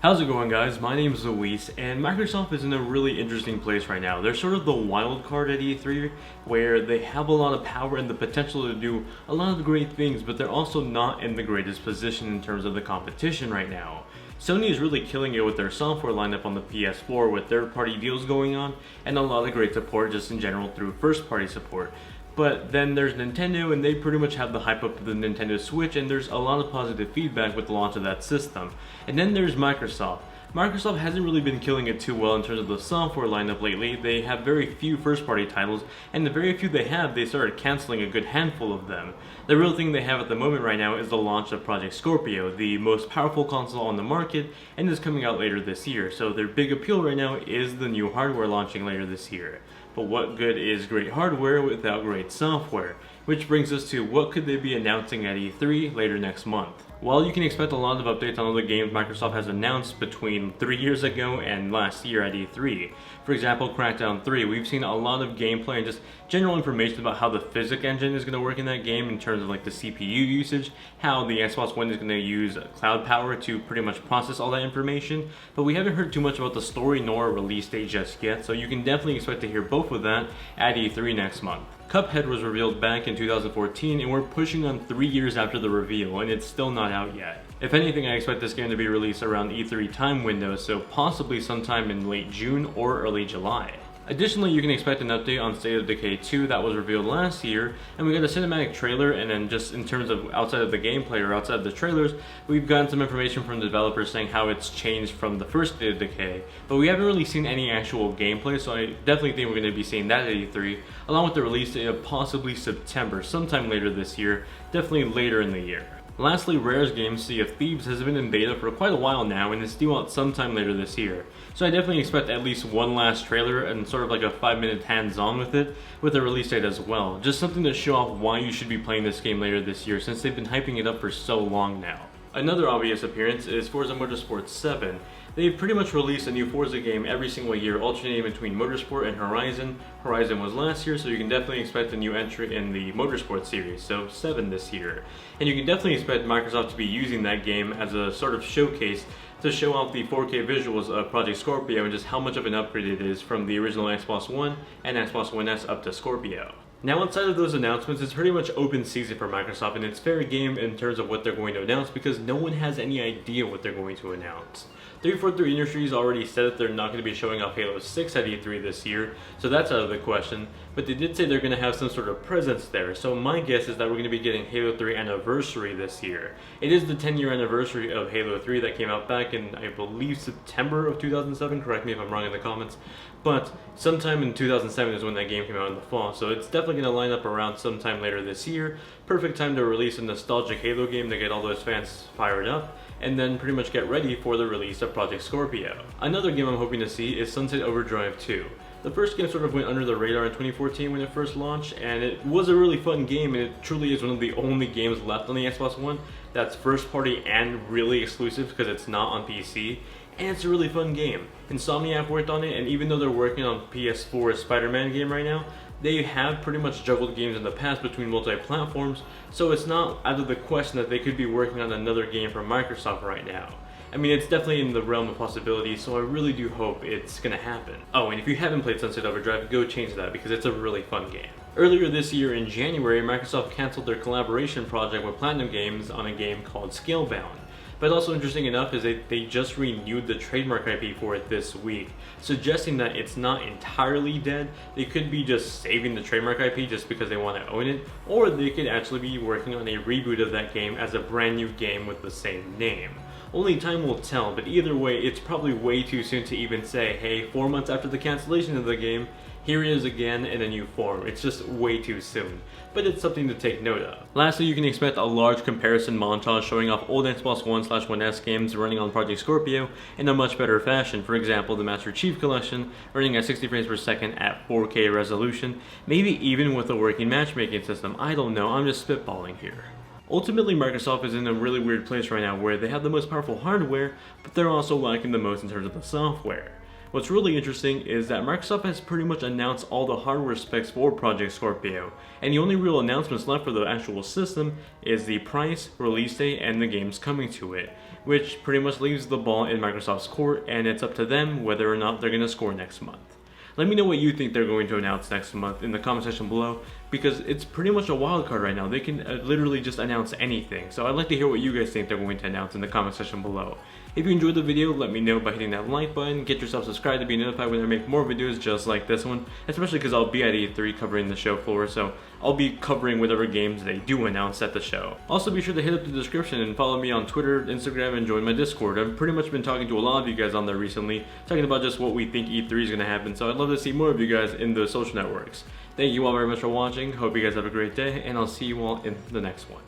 How's it going, guys? My name is Luis, and Microsoft is in a really interesting place right now. They're sort of the wild card at E3, where they have a lot of power and the potential to do a lot of great things, but they're also not in the greatest position in terms of the competition right now. Sony is really killing it with their software lineup on the PS4 with third-party deals going on, and a lot of great support just in general through first-party support. But then there's Nintendo, and they pretty much have the hype up of the Nintendo Switch, and there's a lot of positive feedback with the launch of that system. And then there's Microsoft. Microsoft hasn't really been killing it too well in terms of the software lineup lately. They have very few first-party titles, and the very few they have, they started canceling a good handful of them. The real thing they have at the moment right now is the launch of Project Scorpio, the most powerful console on the market, and is coming out later this year. So their big appeal right now is the new hardware launching later this year. But what good is great hardware without great software? Which brings us to what could they be announcing at E3 later next month. While you can expect a lot of updates on all the games Microsoft has announced between 3 years ago and last year at E3, for example Crackdown 3, we've seen a lot of gameplay and just general information about how the physics engine is going to work in that game in terms of like the CPU usage, how the Xbox One is going to use cloud power to pretty much process all that information, but we haven't heard too much about the story nor release date just yet, so you can definitely expect to hear both of that at E3 next month. Cuphead was revealed back in 2014, and we're pushing on 3 years after the reveal, and it's still not out yet. If anything, I expect this game to be released around E3 time window, so possibly sometime in late June or early July. Additionally, you can expect an update on State of Decay 2 that was revealed last year, and we got a cinematic trailer, and then just in terms of outside of the gameplay or outside of the trailers, we've gotten some information from the developers saying how it's changed from the first State of Decay, but we haven't really seen any actual gameplay, so I definitely think we're going to be seeing that at E3, along with the release date of possibly September, sometime later this year, definitely later in the year. Lastly, Rare's game Sea of Thieves has been in beta for quite a while now and is due out sometime later this year. So I definitely expect at least one last trailer and sort of like a 5-minute hands-on with it, with a release date as well. Just something to show off why you should be playing this game later this year since they've been hyping it up for so long now. Another obvious appearance is Forza Motorsport 7. They've pretty much released a new Forza game every single year, alternating between Motorsport and Horizon. Horizon was last year, so you can definitely expect a new entry in the Motorsport series, so 7 this year. And you can definitely expect Microsoft to be using that game as a sort of showcase to show off the 4K visuals of Project Scorpio and just how much of an upgrade it is from the original Xbox One and Xbox One S up to Scorpio. Now outside of those announcements, it's pretty much open season for Microsoft, and it's fair game in terms of what they're going to announce because no one has any idea what they're going to announce. 343 Industries already said that they're not going to be showing off Halo 6 at E3 this year, so that's out of the question, but they did say they're going to have some sort of presence there, so my guess is that we're going to be getting Halo 3 Anniversary this year. It is the 10-year anniversary of Halo 3 that came out back in, I believe, September of 2007, correct me if I'm wrong in the comments, but sometime in 2007 is when that game came out in the fall, so it's definitely going to line up around sometime later this year. Perfect time to release a nostalgic Halo game to get all those fans fired up, and then pretty much get ready for the release of Project Scorpio. Another game I'm hoping to see is Sunset Overdrive 2. The first game sort of went under the radar in 2014 when it first launched, and it was a really fun game, and it truly is one of the only games left on the Xbox One that's first party and really exclusive because it's not on PC, and it's a really fun game. Insomniac worked on it, and even though they're working on PS4's Spider-Man game right now, they have pretty much juggled games in the past between multi-platforms, so it's not out of the question that they could be working on another game from Microsoft right now. I mean, it's definitely in the realm of possibility, so I really do hope it's gonna happen. Oh, and if you haven't played Sunset Overdrive, go change that because it's a really fun game. Earlier this year in January, Microsoft canceled their collaboration project with Platinum Games on a game called Scalebound. But also interesting enough is that they just renewed the trademark IP for it this week, suggesting that it's not entirely dead. They could be just saving the trademark IP just because they want to own it, or they could actually be working on a reboot of that game as a brand new game with the same name. Only time will tell, but either way, it's probably way too soon to even say, hey, 4 months after the cancellation of the game, here it is again in a new form. It's just way too soon, but it's something to take note of. Lastly, you can expect a large comparison montage showing off old Xbox One/One S games running on Project Scorpio in a much better fashion. For example, the Master Chief Collection running at 60 frames per second at 4K resolution, maybe even with a working matchmaking system. I don't know, I'm just spitballing here. Ultimately, Microsoft is in a really weird place right now where they have the most powerful hardware, but they're also lacking the most in terms of the software. What's really interesting is that Microsoft has pretty much announced all the hardware specs for Project Scorpio, and the only real announcements left for the actual system is the price, release date, and the games coming to it, which pretty much leaves the ball in Microsoft's court, and it's up to them whether or not they're going to score next month. Let me know what you think they're going to announce next month in the comment section below, because it's pretty much a wild card right now. They can literally just announce anything. So I'd like to hear what you guys think they're going to announce in the comment section below. If you enjoyed the video, let me know by hitting that like button, get yourself subscribed to be notified when I make more videos just like this one, especially because I'll be at E3 covering the show floor, so I'll be covering whatever games they do announce at the show. Also be sure to hit up the description and follow me on Twitter, Instagram, and join my Discord. I've pretty much been talking to a lot of you guys on there recently, talking about just what we think E3 is going to happen, so I'd love to see more of you guys in the social networks. Thank you all very much for watching, hope you guys have a great day, and I'll see you all in the next one.